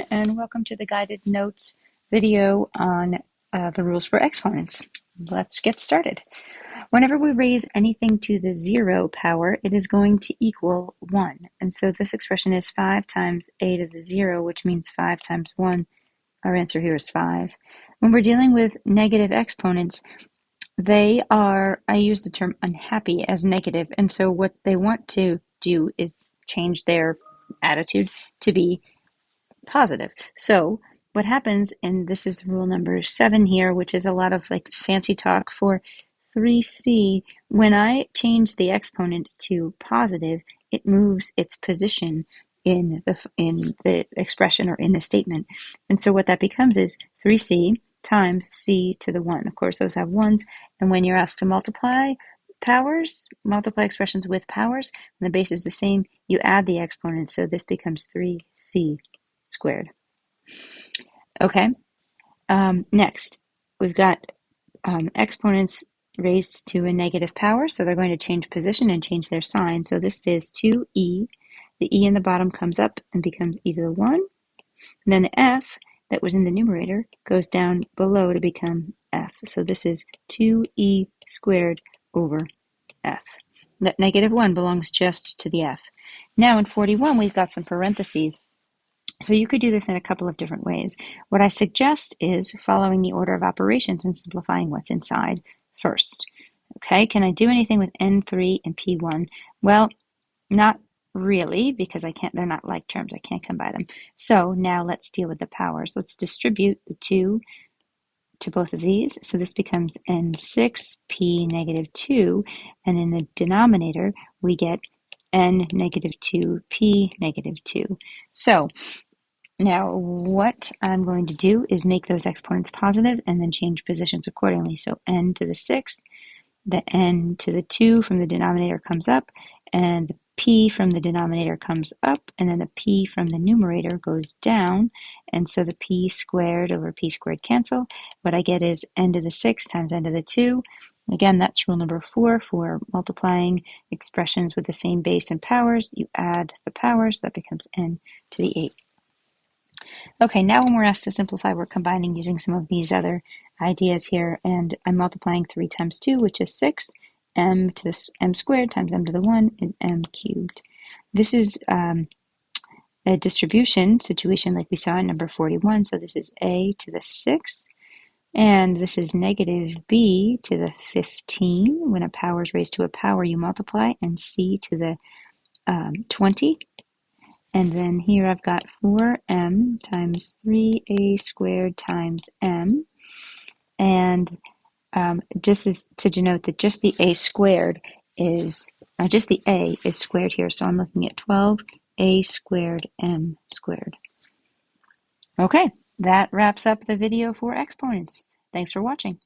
and welcome to the guided notes video on the rules for exponents. Let's get started. Whenever we raise anything to the 0 power, it is going to equal 1. And so this expression is 5 times a to the 0, which means 5 times 1. Our answer here is 5. When we're dealing with negative exponents, they are, I use the term unhappy as negative, and so what they want to do is change their attitude to be positive. So what happens, and this is the rule number 7 here, which is a lot of like fancy talk for 3c, when I change the exponent to positive, it moves its position in the expression or in the statement. And so what that becomes is 3c times c to the 1. Of course, those have 1s, and when you're asked to multiply expressions with powers, and the base is the same, you add the exponents, so this becomes 3c squared. Okay, next we've got exponents raised to a negative power, so they're going to change position and change their sign. So this is 2e. The e in the bottom comes up and becomes e to the 1. And then the f that was in the numerator goes down below to become f. So this is 2e squared over f. That negative 1 belongs just to the f. Now in 41, we've got some parentheses. So you could do this in a couple of different ways. What I suggest is following the order of operations and simplifying what's inside first. Okay, can I do anything with N3 and P1? Well, not really, because they're not like terms. I can't combine them. So now let's deal with the powers. Let's distribute the 2 to both of these. So this becomes N6P negative 2, and in the denominator, we get N negative 2P negative 2. So now what I'm going to do is make those exponents positive and then change positions accordingly. So n to the 6th, the n to the 2 from the denominator comes up, and the p from the denominator comes up, and then the p from the numerator goes down, and so the p squared over p squared cancel. What I get is n to the 6 times n to the 2. Again, that's rule number 4 for multiplying expressions with the same base and powers. You add the powers, that becomes n to the 8. Okay, now when we're asked to simplify, we're combining using some of these other ideas here, and I'm multiplying 3 times 2, which is 6. M to the m squared times m to the 1 is m cubed. This is a distribution situation like we saw in number 41, so this is a to the 6, and this is negative b to the 15. When a power is raised to a power, you multiply, and c to the 20. And then here I've got 4m times 3a squared times m. And just as to denote that just the a squared is, just the a is squared here. So I'm looking at 12a squared m squared. Okay, that wraps up the video for exponents. Thanks for watching.